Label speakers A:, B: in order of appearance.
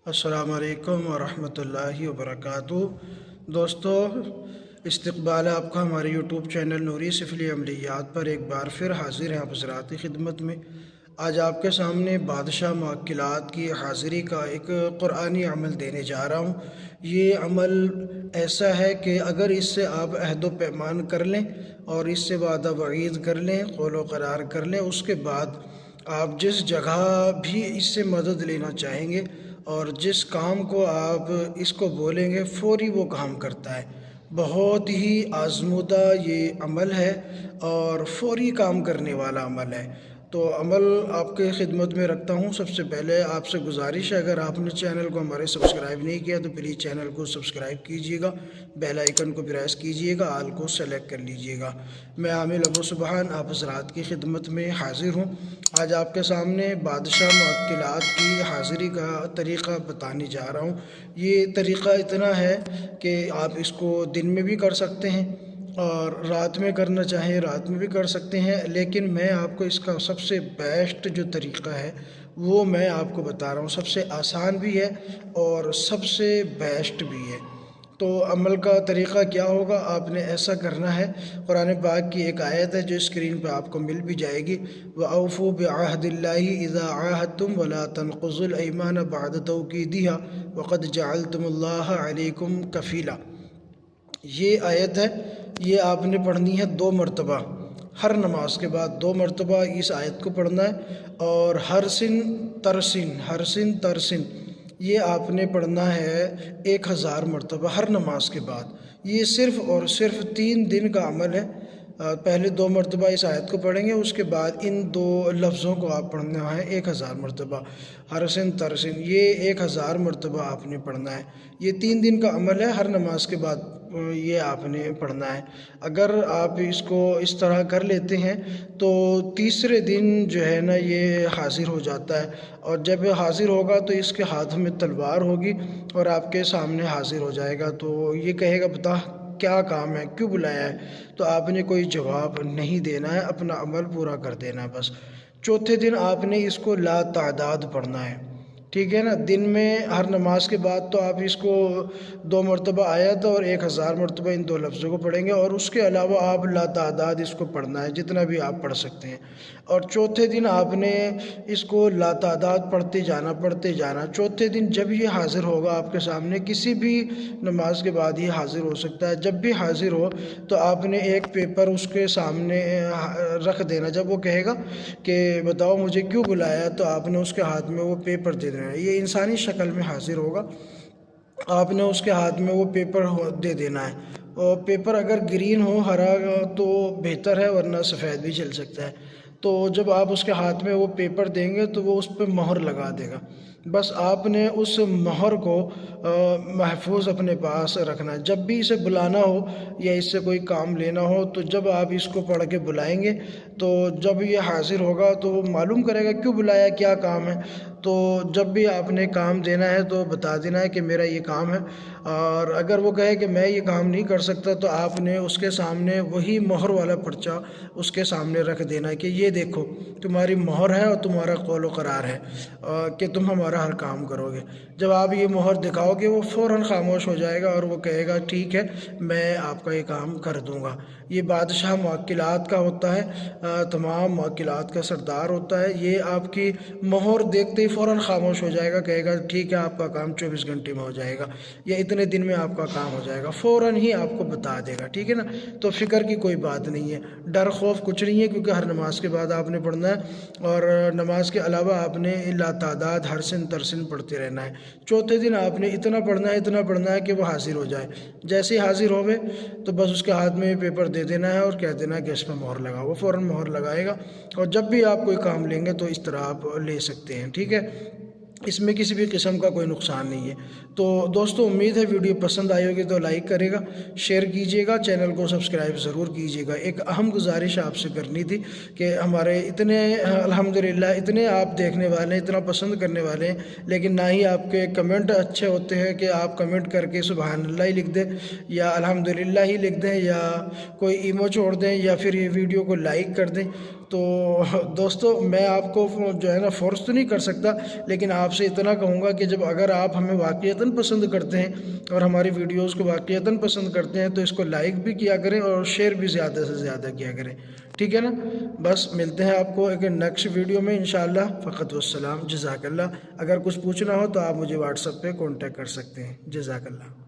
A: السلام علیکم ورحمۃ اللہ وبرکاتہ۔ دوستو، استقبال ہے آپ کا ہمارے یوٹیوب چینل نوری سفلی عملیات پر۔ ایک بار پھر حاضر ہیں آپ حضرات کی خدمت میں۔ آج آپ کے سامنے بادشاہ معقلات کی حاضری کا ایک قرآنی عمل دینے جا رہا ہوں۔ یہ عمل ایسا ہے کہ اگر اس سے آپ عہد و پیمان کر لیں اور اس سے وعدہ وعید کر لیں، قول و قرار کر لیں، اس کے بعد آپ جس جگہ بھی اس سے مدد لینا چاہیں گے اور جس کام کو آپ اس کو بولیں گے فوری وہ کام کرتا ہے۔ بہت ہی آزمودہ یہ عمل ہے اور فوری کام کرنے والا عمل ہے۔ تو عمل آپ کے خدمت میں رکھتا ہوں۔ سب سے پہلے آپ سے گزارش ہے، اگر آپ نے چینل کو ہمارے سبسکرائب نہیں کیا تو پلیز چینل کو سبسکرائب کیجئے گا، بیل آئیکن کو پریس کیجئے گا، آل کو سلیکٹ کر لیجئے گا۔ میں عامل ابو سبحان آپ حضرات کی خدمت میں حاضر ہوں۔ آج آپ کے سامنے بادشاہ معقلات کی حاضری کا طریقہ بتانے جا رہا ہوں۔ یہ طریقہ اتنا ہے کہ آپ اس کو دن میں بھی کر سکتے ہیں اور رات میں کرنا چاہیں رات میں بھی کر سکتے ہیں، لیکن میں آپ کو اس کا سب سے بیسٹ جو طریقہ ہے وہ میں آپ کو بتا رہا ہوں۔ سب سے آسان بھی ہے اور سب سے بیسٹ بھی ہے۔ تو عمل کا طریقہ کیا ہوگا؟ آپ نے ایسا کرنا ہے، قرآن پاک کی ایک آیت ہے جو اسکرین پہ آپ کو مل بھی جائے گی، وَأَوْفُوا بِعَهْدِ اللَّهِ إِذَا عَاهَدتُّمْ وَلَا تَنْقُضُوا الْأَيْمَانَ بَعْدَ تَوْكِيدِهَا وَقَدْ جَعَلْتُمُ اللَّهَ عَلَيْكُمْ كَفِيلًا۔ یہ آیت ہے، یہ آپ نے پڑھنی ہے 2 مرتبہ، ہر نماز کے بعد 2 مرتبہ اس آیت کو پڑھنا ہے، اور ہر سن ترسن یہ آپ نے پڑھنا ہے 1000 مرتبہ ہر نماز کے بعد۔ یہ صرف اور صرف 3 دن کا عمل ہے۔ پہلے 2 مرتبہ اس آیت کو پڑھیں گے، اس کے بعد ان 2 لفظوں کو آپ پڑھنا ہے 1000 مرتبہ، ہر سن ترسن، یہ 1000 مرتبہ آپ نے پڑھنا ہے۔ یہ 3 دن کا عمل ہے، ہر نماز کے بعد یہ آپ نے پڑھنا ہے۔ اگر آپ اس کو اس طرح کر لیتے ہیں تو تیسرے دن جو ہے نا یہ حاضر ہو جاتا ہے، اور جب یہ حاضر ہوگا تو اس کے ہاتھ میں تلوار ہوگی اور آپ کے سامنے حاضر ہو جائے گا۔ تو یہ کہے گا بتا کیا کام ہے، کیوں بلایا ہے؟ تو آپ نے کوئی جواب نہیں دینا ہے، اپنا عمل پورا کر دینا ہے بس۔ چوتھے دن آپ نے اس کو لا تعداد پڑھنا ہے، ٹھیک ہے نا؟ دن میں ہر نماز کے بعد تو آپ اس کو 2 مرتبہ آیت اور 1000 مرتبہ ان 2 لفظوں کو پڑھیں گے، اور اس کے علاوہ آپ لا تعداد اس کو پڑھنا ہے، جتنا بھی آپ پڑھ سکتے ہیں۔ اور چوتھے دن آپ نے اس کو لا تعداد پڑھتے جانا۔ چوتھے دن جب یہ حاضر ہوگا آپ کے سامنے، کسی بھی نماز کے بعد یہ حاضر ہو سکتا ہے، جب بھی حاضر ہو تو آپ نے ایک پیپر اس کے سامنے رکھ دینا۔ جب وہ کہے گا کہ بتاؤ مجھے کیوں بلایا، تو آپ نے اس کے ہاتھ میں وہ پیپر دے دینا ہے۔ یہ انسانی شکل میں حاضر ہوگا، آپ نے اس کے ہاتھ میں وہ پیپر دے دینا ہے، اور پیپر اگر گرین ہو، ہرا تو بہتر ہے، ورنہ سفید بھی چل سکتا ہے۔ تو جب آپ اس کے ہاتھ میں وہ پیپر دیں گے تو وہ اس پہ مہر لگا دے گا۔ بس آپ نے اس مہر کو محفوظ اپنے پاس رکھنا ہے۔ جب بھی اسے بلانا ہو یا اس سے کوئی کام لینا ہو تو جب آپ اس کو پڑھ کے بلائیں گے تو جب یہ حاضر ہوگا تو وہ معلوم کرے گا کیوں بلایا، کیا کام ہے۔ تو جب بھی آپ نے کام دینا ہے تو بتا دینا ہے کہ میرا یہ کام ہے، اور اگر وہ کہے کہ میں یہ کام نہیں کر سکتا تو آپ نے اس کے سامنے وہی مہر والا پرچہ اس کے سامنے رکھ دینا ہے کہ یہ دیکھو تمہاری مہر ہے اور تمہارا قول و قرار ہے کہ تم ہمارا ہر کام کرو گے۔ جب آپ یہ مہر دکھاؤ گے وہ فوراً خاموش ہو جائے گا اور وہ کہے گا ٹھیک ہے میں آپ کا یہ کام کر دوں گا۔ یہ بادشاہ معقلات کا ہوتا ہے، تمام معقلات کا سردار ہوتا ہے۔ یہ آپ کی مہر دیکھتے ہی فوراً خاموش ہو جائے گا، کہے گا ٹھیک ہے آپ کا کام 24 گھنٹے میں ہو جائے گا، یا اتنے دن میں آپ کا کام ہو جائے گا، فوراً ہی آپ کو بتا دے گا، ٹھیک ہے نا؟ تو فکر کی کوئی بات نہیں ہے، ڈر خوف کچھ نہیں ہے، کیونکہ ہر نماز کے بعد آپ نے پڑھنا ہے، اور نماز کے علاوہ آپ نے لا تعداد ہر سن ترسن پڑھتے رہنا ہے۔ چوتھے دن آپ نے اتنا پڑھنا ہے کہ وہ حاضر ہو جائے۔ جیسے ہی حاضر ہوئے تو بس اس کے ہاتھ میں پیپر دے دینا ہے اور کہہ دینا ہے کہ اس میں مہر لگا، وہ فوراً مہر لگائے گا، اور جب بھی آپ کوئی کام لیں گے تو اس طرح آپ لے سکتے ہیں، ٹھیک ہے؟ اس میں کسی بھی قسم کا کوئی نقصان نہیں ہے۔ تو دوستو امید ہے ویڈیو پسند آئی ہوگی تو لائک کرے گا، شیئر کیجئے گا، چینل کو سبسکرائب ضرور کیجئے گا۔ ایک اہم گزارش آپ سے کرنی تھی کہ ہمارے اتنے الحمدللہ اتنے آپ دیکھنے والے ہیں، اتنا پسند کرنے والے ہیں، لیکن نہ ہی آپ کے کمنٹ اچھے ہوتے ہیں کہ آپ کمنٹ کر کے سبحان اللہ ہی لکھ دیں یا الحمدللہ ہی لکھ دیں یا کوئی ایمو چھوڑ دیں یا پھر یہ ویڈیو کو لائک کر دیں۔ تو دوستو میں آپ کو جو ہے نا فورس تو نہیں کر سکتا، لیکن آپ سے اتنا کہوں گا کہ جب اگر آپ ہمیں واقعتاً پسند کرتے ہیں اور ہماری ویڈیوز کو واقعتاً پسند کرتے ہیں تو اس کو لائک بھی کیا کریں اور شیئر بھی زیادہ سے زیادہ کیا کریں، ٹھیک ہے نا؟ بس ملتے ہیں آپ کو ایک نیکسٹ ویڈیو میں انشاءاللہ۔ فقط والسلام، جزاک اللہ۔ اگر کچھ پوچھنا ہو تو آپ مجھے واٹس ایپ پہ کانٹیکٹ کر سکتے ہیں۔ جزاک اللہ۔